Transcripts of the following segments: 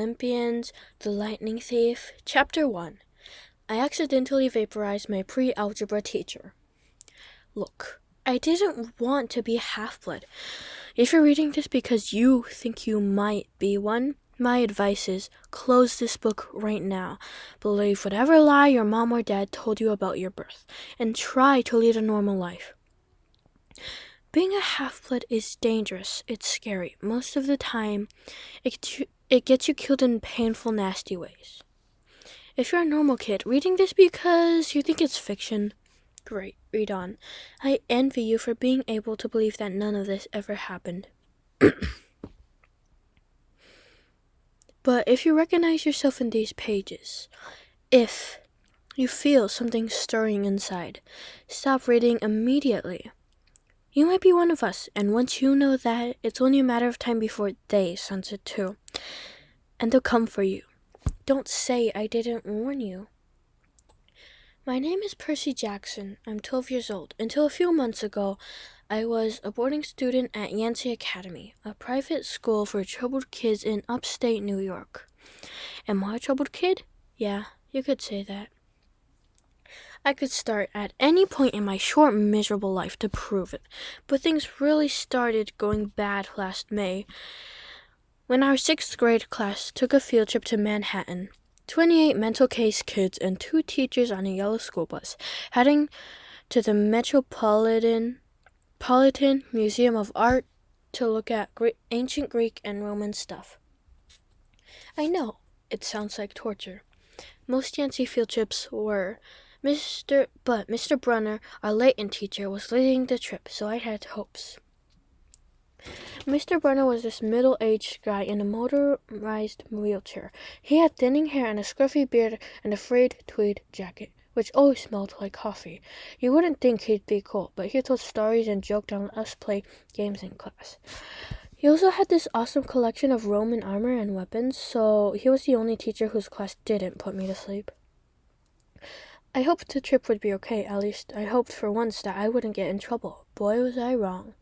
Olympians, the Lightning Thief, Chapter 1. I accidentally vaporized my pre-algebra teacher. Look, I didn't want to be a half-blood. If you're reading this because you think you might be one, my advice is close this book right now. Believe whatever lie your mom or dad told you about your birth, and try to lead a normal life. Being a half-blood is dangerous. It's scary. Most of the time, it gets you killed in painful, nasty ways. If you're a normal kid, reading this because you think it's fiction, great, read on. I envy you for being able to believe that none of this ever happened. But if you recognize yourself in these pages, if you feel something stirring inside, stop reading immediately. You might be one of us, and once you know that, it's only a matter of time before they sense it too. And they'll come for you. Don't say I didn't warn you. My name is Percy Jackson. I'm 12 years old. Until a few months ago, I was a boarding student at Yancey Academy, a private school for troubled kids in upstate New York. Am I a troubled kid? Yeah, you could say that. I could start at any point in my short, miserable life to prove it, but things really started going bad last May when our 6th grade class took a field trip to Manhattan. 28 mental case kids and 2 teachers on a yellow school bus, heading to the Metropolitan Museum of Art to look at ancient Greek and Roman stuff. I know, it sounds like torture. Most Yancey field trips were. Mr. Brunner, our Latin teacher, was leading the trip, so I had hopes. Mr. Brunner was this middle-aged guy in a motorized wheelchair. He had thinning hair and a scruffy beard and a frayed tweed jacket, which always smelled like coffee. You wouldn't think he'd be cool, but he told stories and joked and let us play games in class. He also had this awesome collection of Roman armor and weapons, so he was the only teacher whose class didn't put me to sleep. I hoped the trip would be okay. At least I hoped for once that I wouldn't get in trouble. Boy, was I wrong.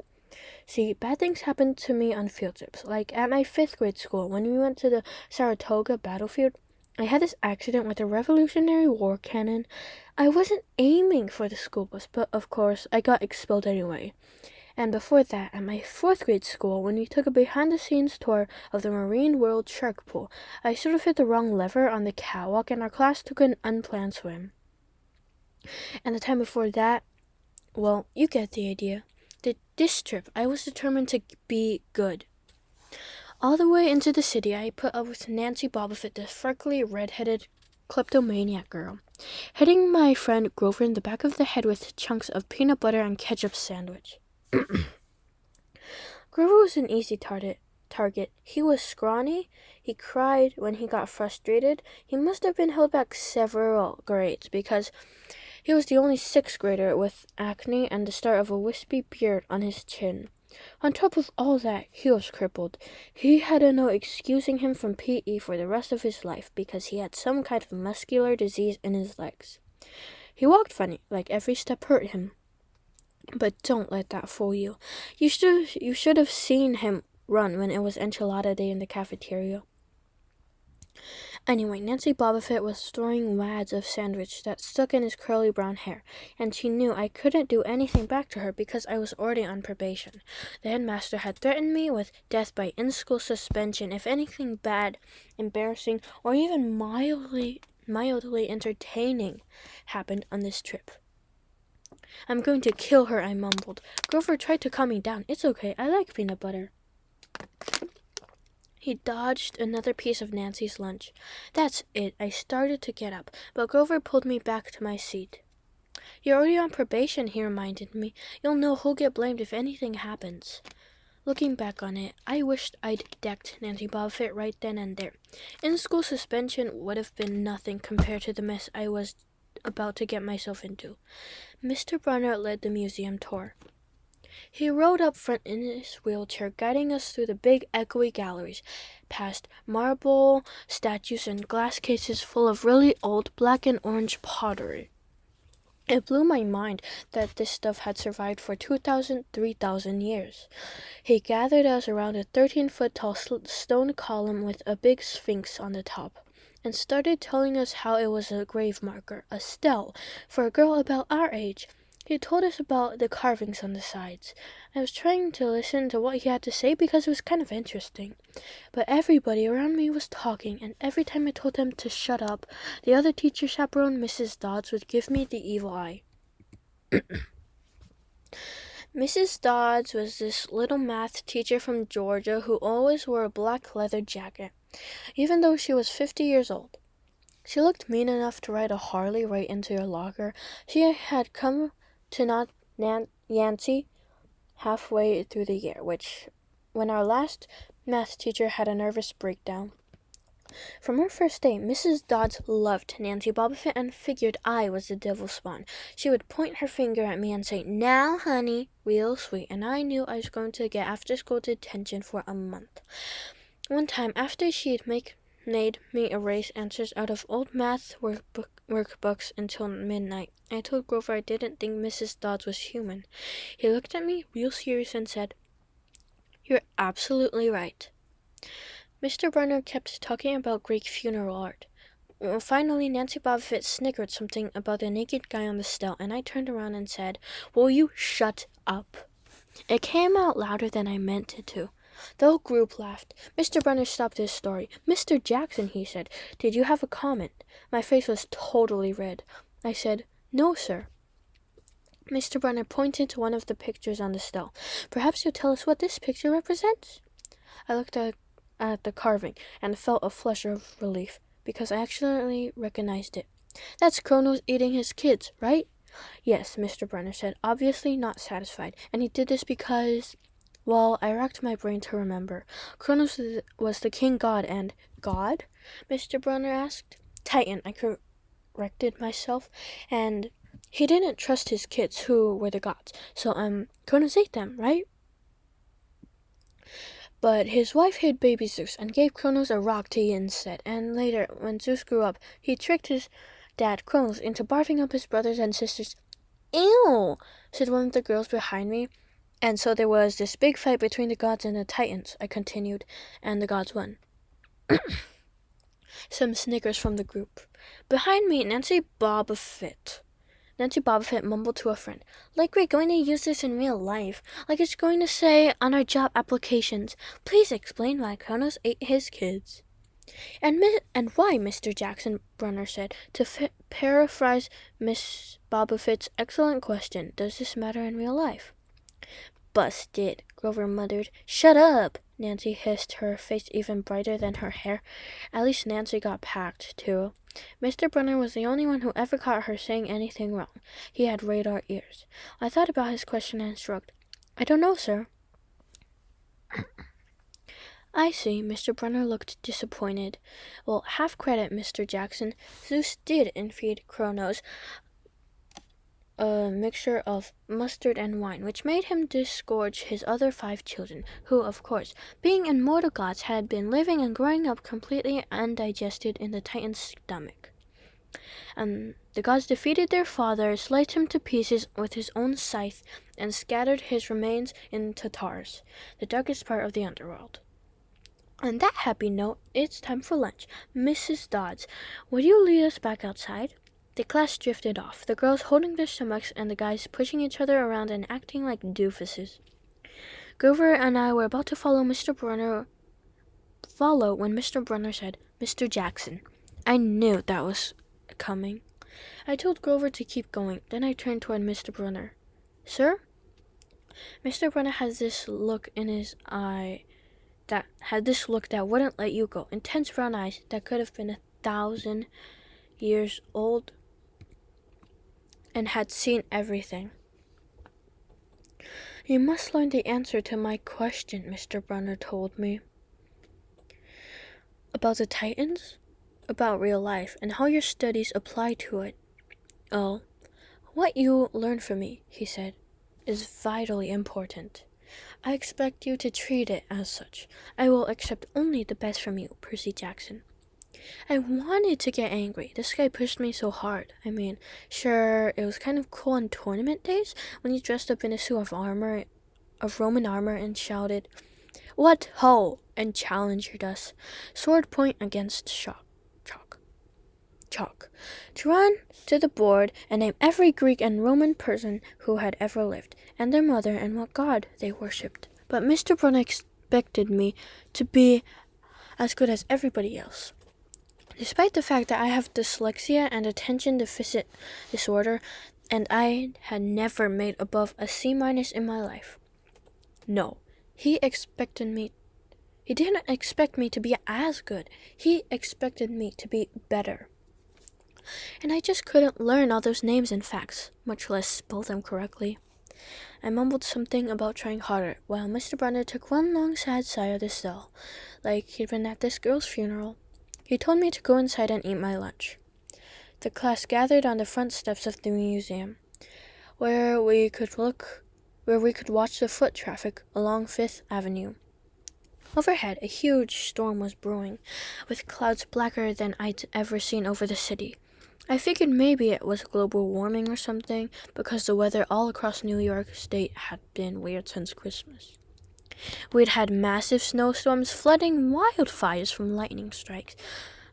See, bad things happened to me on field trips. Like at my 5th grade school, when we went to the Saratoga battlefield, I had this accident with a Revolutionary War cannon. I wasn't aiming for the school bus, but of course, I got expelled anyway. And before that, at my 4th grade school, when we took a behind-the-scenes tour of the Marine World Shark Pool, I sort of hit the wrong lever on the catwalk, and our class took an unplanned swim. And the time before that, well, you get the idea. This trip, I was determined to be good. All the way into the city, I put up with Nancy Bobbitt, the freckly, red-headed kleptomaniac girl, hitting my friend Grover in the back of the head with chunks of peanut butter and ketchup sandwich. Grover was an easy target. He was scrawny. He cried when he got frustrated. He must have been held back several grades because he was the only 6th grader with acne and the start of a wispy beard on his chin. On top of all that, he was crippled. He had a note excusing him from PE for the rest of his life because he had some kind of muscular disease in his legs. He walked funny, like every step hurt him. But don't let that fool you. You should have seen him run when it was enchilada day in the cafeteria. Anyway, Nancy Bobbitt was throwing wads of sandwich that stuck in his curly brown hair, and she knew I couldn't do anything back to her because I was already on probation. The headmaster had threatened me with death by in-school suspension if anything bad, embarrassing, or even mildly entertaining happened on this trip. I'm going to kill her, I mumbled. Grover tried to calm me down. It's okay, I like peanut butter. He dodged another piece of Nancy's lunch. That's it. I started to get up, but Grover pulled me back to my seat. You're already on probation, he reminded me. You'll know who'll get blamed if anything happens. Looking back on it, I wished I'd decked Nancy Bobbitt right then and there. In-school suspension would have been nothing compared to the mess I was about to get myself into. Mr. Brunner led the museum tour. He rode up front in his wheelchair, guiding us through the big, echoey galleries, past marble statues and glass cases full of really old black and orange pottery. It blew my mind that this stuff had survived for 2,000, 3,000 years. He gathered us around a 13-foot tall stone column with a big sphinx on the top, and started telling us how it was a grave marker, a stele, for a girl about our age. He told us about the carvings on the sides. I was trying to listen to what he had to say because it was kind of interesting. But everybody around me was talking, and every time I told them to shut up, the other teacher chaperone, Mrs. Dodds, would give me the evil eye. Mrs. Dodds was this little math teacher from Georgia who always wore a black leather jacket, even though she was 50 years old. She looked mean enough to ride a Harley right into your locker. She had come to not Yancey halfway through the year, when our last math teacher had a nervous breakdown. From her first day, Mrs. Dodds loved Nancy Bobbitt and figured I was the devil's spawn. She would point her finger at me and say, "Now, honey," real sweet, and I knew I was going to get after-school detention for a month. One time, after she'd made me erase answers out of old math workbooks until midnight, I told Grover I didn't think Mrs. Dodds was human. He looked at me real serious and said, "You're absolutely right." Mr. Brunner kept talking about Greek funeral art. Finally, Nancy Bobbitt snickered something about the naked guy on the stele, and I turned around and said, "Will you shut up?" It came out louder than I meant it to. The whole group laughed. Mr. Brunner stopped his story. "Mr. Jackson," he said, "did you have a comment?" My face was totally red. I said, "No, sir." Mr. Brunner pointed to one of the pictures on the stele. "Perhaps you'll tell us what this picture represents?" I looked at the carving and felt a flush of relief because I actually recognized it. "That's Kronos eating his kids, right?" "Yes," Mr. Brunner said, obviously not satisfied. "And he did this because..." Well, I racked my brain to remember. Kronos was the king god, and... God? Mr. Brunner asked. Titan, I corrected myself. And he didn't trust his kids, who were the gods. So, Kronos ate them, right? But his wife hid baby Zeus and gave Kronos a rock to eat instead. And later, when Zeus grew up, he tricked his dad, Kronos, into barfing up his brothers and sisters. "Ew," said one of the girls behind me. "And so there was this big fight between the gods and the Titans," I continued, "and the gods won." Some snickers from the group. Behind me, Nancy Bobbitt mumbled to a friend, "Like we're going to use this in real life. Like it's going to say on our job applications, 'Please explain why Kronos ate his kids.'" And why, Mr. Jackson," Brunner said. To paraphrase Miss Bobbitt's excellent question, "Does this matter in real life?" "Busted," Grover muttered. "Shut up," Nancy hissed, her face even brighter than her hair. At least Nancy got packed, too. Mr. Brunner was the only one who ever caught her saying anything wrong. He had radar ears. I thought about his question and shrugged. "I don't know, sir." "I see." Mr. Brunner looked disappointed. "Well, half credit, Mr. Jackson. Zeus did feed Kronos a mixture of mustard and wine, which made him disgorge his other 5 children, who, of course, being immortal gods, had been living and growing up completely undigested in the Titan's stomach. And the gods defeated their father, sliced him to pieces with his own scythe, and scattered his remains in Tartarus, the darkest part of the underworld. On that happy note, it's time for lunch. Mrs. Dodds, would you lead us back outside?" The class drifted off, the girls holding their stomachs and the guys pushing each other around and acting like doofuses. Grover and I were about to follow when Mr. Brunner said, "Mr. Jackson." I knew that was coming. I told Grover to keep going. Then I turned toward Mr. Brunner. "Sir?" Mr. Brunner has this look in his eye that wouldn't let you go. Intense brown eyes that could have been 1,000 years old and had seen everything. "You must learn the answer to my question," Mr. Brunner told me. "About the Titans?" "About real life, and how your studies apply to it." "Oh, what you learn from me," he said, "is vitally important. I expect you to treat it as such. I will accept only the best from you, Percy Jackson." I wanted to get angry. This guy pushed me so hard. I mean, sure, it was kind of cool on tournament days when he dressed up in a suit of Roman armor and shouted, "What ho!" and challenged us, sword point against chalk. To run to the board and name every Greek and Roman person who had ever lived, and their mother and what god they worshipped. But Mr. Brunner expected me to be as good as everybody else. Despite the fact that I have dyslexia and attention deficit disorder, and I had never made above a C- in my life. No, he didn't expect me to be as good. He expected me to be better. And I just couldn't learn all those names and facts, much less spell them correctly. I mumbled something about trying harder, while Mr. Brunner took one long sad sigh of the cell, like he'd been at this girl's funeral. He told me to go inside and eat my lunch. The class gathered on the front steps of the museum, where we could watch the foot traffic along Fifth Avenue. Overhead, a huge storm was brewing, with clouds blacker than I'd ever seen over the city. I figured maybe it was global warming or something, because the weather all across New York State had been weird since Christmas. We'd had massive snowstorms, flooding, wildfires from lightning strikes.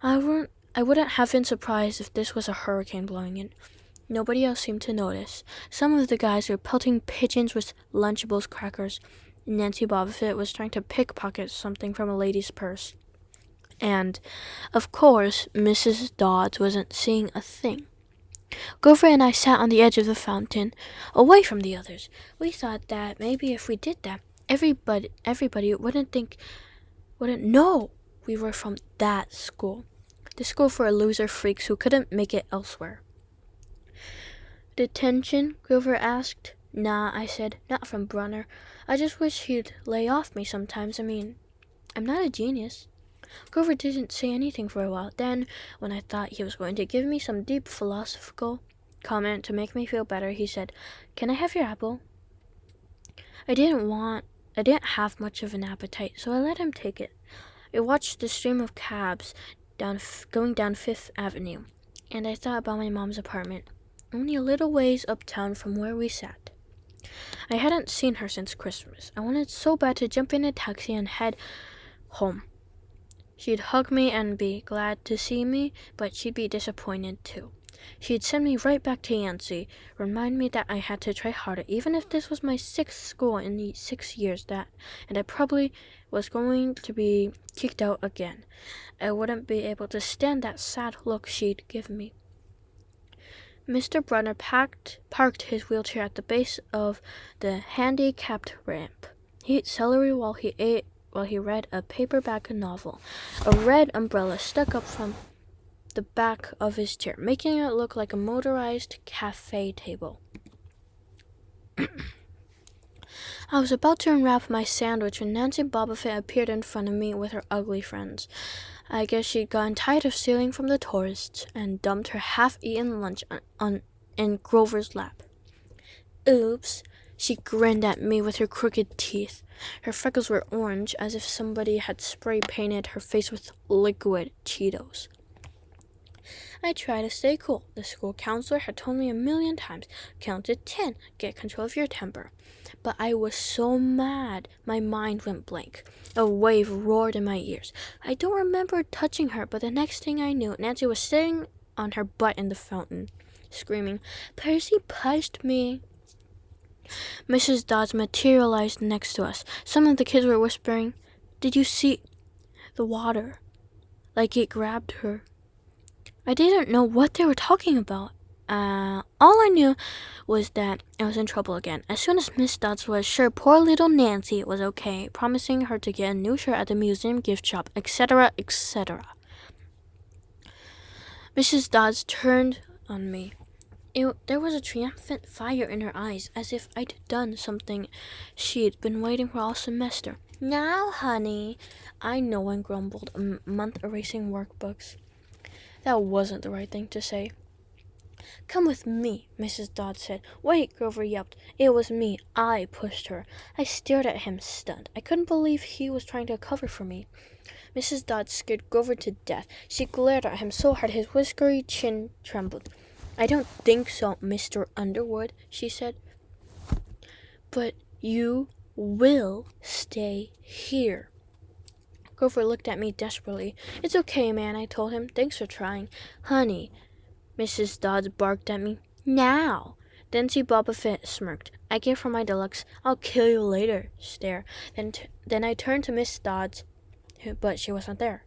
I wouldn't have been surprised if this was a hurricane blowing in. Nobody else seemed to notice. Some of the guys were pelting pigeons with Lunchables crackers. Nancy Bobbitt was trying to pickpocket something from a lady's purse. And, of course, Mrs. Dodds wasn't seeing a thing. Grover and I sat on the edge of the fountain, away from the others. We thought that maybe if we did that, everybody wouldn't know we were from that school. The school for loser freaks who couldn't make it elsewhere. Detention? Grover asked. Nah, I said, not from Brunner. I just wish he'd lay off me sometimes. I mean, I'm not a genius. Grover didn't say anything for a while. Then, when I thought he was going to give me some deep philosophical comment to make me feel better, he said, "Can I have your apple?" I didn't have much of an appetite, so I let him take it. I watched the stream of cabs going down Fifth Avenue, and I thought about my mom's apartment, only a little ways uptown from where we sat. I hadn't seen her since Christmas. I wanted so bad to jump in a taxi and head home. She'd hug me and be glad to see me, but she'd be disappointed too. She'd send me right back to Yancey, remind me that I had to try harder, even if this was my 6th school in the 6 years and I probably was going to be kicked out again. I wouldn't be able to stand that sad look she'd give me. Mr. Brunner parked his wheelchair at the base of the handicapped ramp. He ate celery while he read a paperback novel. A red umbrella stuck up from the back of his chair, making it look like a motorized cafe table. I was about to unwrap my sandwich when Nancy Bobbitt appeared in front of me with her ugly friends. I guess she'd gotten tired of stealing from the tourists and dumped her half-eaten lunch in Grover's lap. Oops. She grinned at me with her crooked teeth. Her freckles were orange, as if somebody had spray-painted her face with liquid Cheetos. I tried to stay cool. The school counselor had told me 1,000,000 times, count to 10, get control of your temper. But I was so mad, my mind went blank. A wave roared in my ears. I don't remember touching her, but the next thing I knew, Nancy was sitting on her butt in the fountain, screaming, "Percy pushed me." Mrs. Dodds materialized next to us. Some of the kids were whispering, "Did you see the water?" Like it grabbed her. I didn't know what they were talking about. All I knew was that I was in trouble again. As soon as Miss Dodds was sure poor little Nancy was okay, promising her to get a new shirt at the museum gift shop, etc., etc. Mrs. Dodds turned on me. There was a triumphant fire in her eyes, as if I'd done something she'd been waiting for all semester. "Now, honey," I know and grumbled, a month erasing workbooks. That wasn't the right thing to say. "Come with me," Mrs. Dodd said. "Wait," Grover yelped. "It was me. I pushed her." I stared at him, stunned. I couldn't believe he was trying to cover for me. Mrs. Dodd scared Grover to death. She glared at him so hard his whiskery chin trembled. "I don't think so, Mr. Underwood," she said. "But you will stay here." Grover looked at me desperately. "It's okay, man," I told him. "Thanks for trying." "Honey," Mrs. Dodd barked at me. "Now!" Dancy Boba Fett smirked. I gave her my deluxe "I'll kill you later" stare. Then I turned to Miss Dodds, but she wasn't there.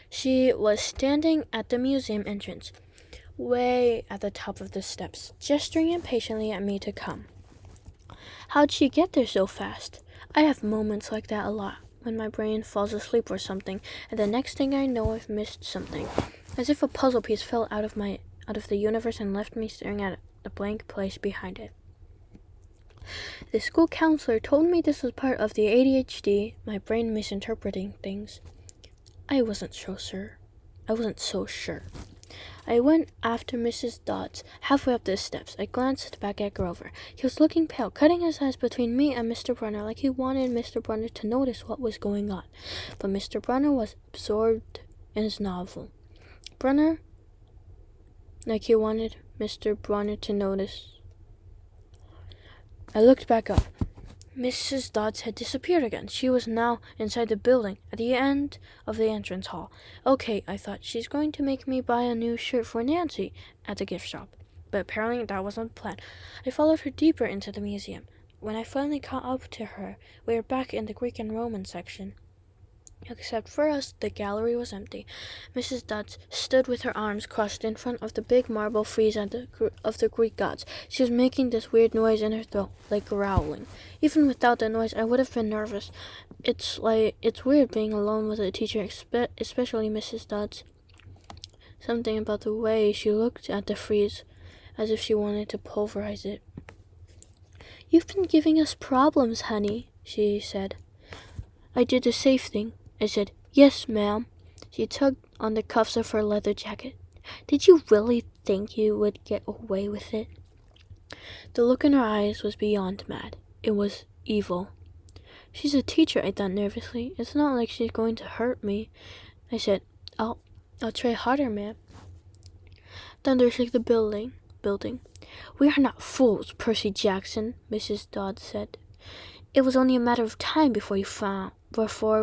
She was standing at the museum entrance, way at the top of the steps, gesturing impatiently at me to come. How'd she get there so fast? I have moments like that a lot, when my brain falls asleep or something, and the next thing I know I've missed something. As if a puzzle piece fell out of the universe and left me staring at the blank place behind it. The school counselor told me this was part of the ADHD, my brain misinterpreting things. I wasn't so sure. I went after Mrs. Dodds. Halfway up the steps, I glanced back at Grover. He was looking pale, cutting his eyes between me and Mr. Brunner like he wanted Mr. Brunner to notice what was going on. But Mr. Brunner was absorbed in his novel. Like he wanted Mr. Brunner to notice. I looked back up. Mrs. Dodds had disappeared again. She was now inside the building, at the end of the entrance hall. Okay, I thought, she's going to make me buy a new shirt for Nancy at the gift shop. But apparently that wasn't the plan. I followed her deeper into the museum. When I finally caught up to her, we were back in the Greek and Roman section. Except for us, the gallery was empty. Mrs. Dodds stood with her arms crossed in front of the big marble frieze of the Greek gods. She was making this weird noise in her throat, like growling. Even without the noise, I would have been nervous. It's weird being alone with a teacher, especially Mrs. Dodds. Something about the way she looked at the frieze, as if she wanted to pulverize it. "You've been giving us problems, honey," she said. I did the safe thing. I said, "Yes, ma'am." She tugged on the cuffs of her leather jacket. "Did you really think you would get away with it?" The look in her eyes was beyond mad. It was evil. "She's a teacher," I thought nervously. "It's not like she's going to hurt me." I said, I'll try harder, ma'am." Thunder shook the building. "We are not fools, Percy Jackson," Mrs. Dodd said. "It was only a matter of time before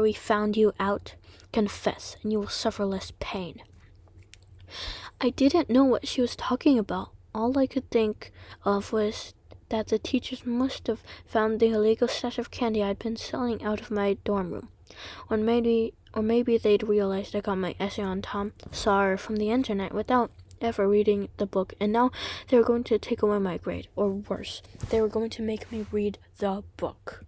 we found you out. Confess, and you will suffer less pain." I didn't know what she was talking about. All I could think of was that the teachers must have found the illegal stash of candy I'd been selling out of my dorm room. Or maybe they'd realized I got my essay on Tom Sawyer from the internet without ever reading the book, and now they were going to take away my grade. Or worse, they were going to make me read the book.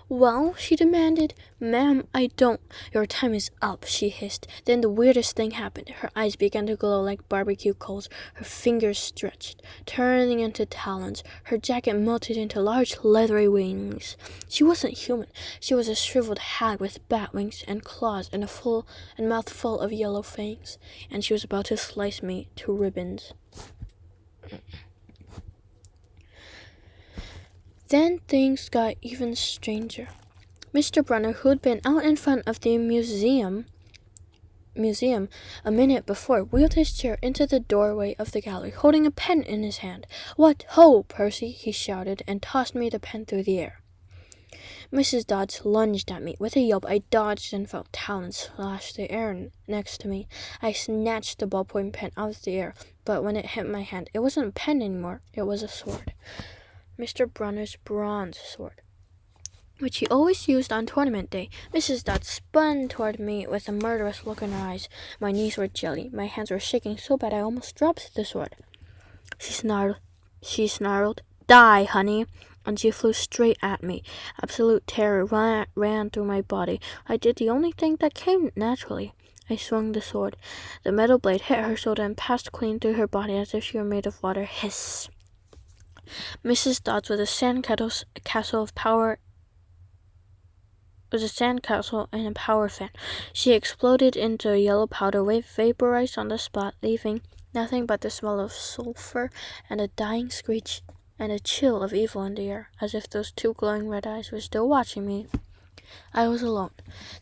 "Well," she demanded. "Ma'am, I don't." "Your time is up," she hissed. Then the weirdest thing happened. Her eyes began to glow like barbecue coals. Her fingers stretched, turning into talons. Her jacket melted into large leathery wings. She wasn't human. She was a shriveled hag with bat wings and claws and a mouth full of yellow fangs. And she was about to slice me to ribbons. Then things got even stranger. Mr. Brunner, who'd been out in front of the museum a minute before, wheeled his chair into the doorway of the gallery, holding a pen in his hand. "What ho, Percy!" he shouted, and tossed me the pen through the air. Mrs. Dodds lunged at me. With a yelp, I dodged and felt talons slash the air next to me. I snatched the ballpoint pen out of the air, but when it hit my hand, it wasn't a pen anymore. It was a sword. Mr. Brunner's bronze sword, which he always used on tournament day. Mrs. Dodd spun toward me with a murderous look in her eyes. My knees were jelly. My hands were shaking so bad I almost dropped the sword. She snarled, "Die, honey!" And she flew straight at me. Absolute terror ran through my body. I did the only thing that came naturally. I swung the sword. The metal blade hit her shoulder and passed clean through her body as if she were made of water. Hiss! Mrs. Dodds was a sandcastle and a power fan. She exploded into a yellow powder, vaporized on the spot, leaving Nothing but the smell of sulfur and a dying screech and a chill of evil in the air, as if those two glowing red eyes were still watching me. I was alone.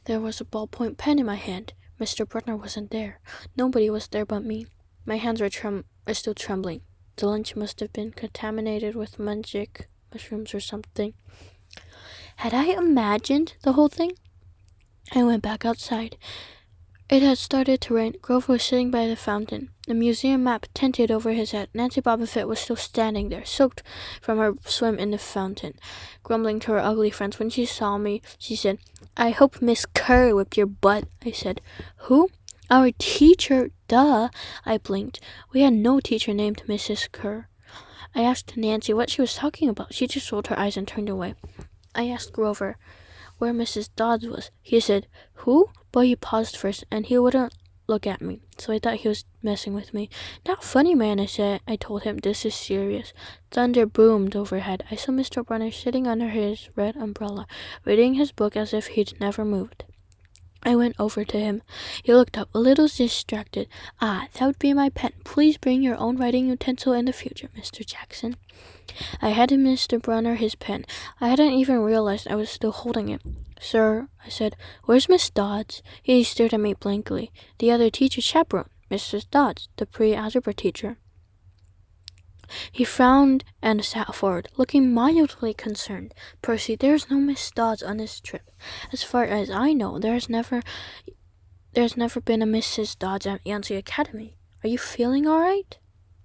There was a ballpoint pen in my hand. Mr. Brunner wasn't there. Nobody was there but me. My hands were still trembling. The lunch must have been contaminated with magic mushrooms or something. Had I imagined the whole thing? I went back outside. It had started to rain. Grover was sitting by the fountain. The museum map tinted over his head. Nancy Bobbitt was still standing there, soaked from her swim in the fountain, grumbling to her ugly friends. When she saw me, she said, "I hope Miss Kerr whipped your butt." I said, "Who?" "Our teacher, duh." I blinked. We had no teacher named Mrs. Kerr. I asked Nancy what she was talking about. She just rolled her eyes and turned away. I asked Grover where Mrs. Dodds was. He said, "Who?" But he paused first, and he wouldn't look at me, so I thought he was messing with me. "Not funny, man," I said. I told him, "This is serious." Thunder boomed overhead. I saw Mr. Brunner sitting under his red umbrella, reading his book as if he'd never moved. I went over to him. He looked up, a little distracted. "Ah, that would be my pen. Please bring your own writing utensil in the future, Mr. Jackson." I handed Mr. Brunner his pen. I hadn't even realized I was still holding it. "Sir," I said, "where's Miss Dodds?" He stared at me blankly. "The other teacher's chaperone, Mrs. Dodds, the pre-algebra teacher." He frowned and sat forward, looking mildly concerned. "Percy, there's no Miss Dodds on this trip. As far as I know, there's never been a Mrs. Dodds at Yancey Academy. Are you feeling all right?"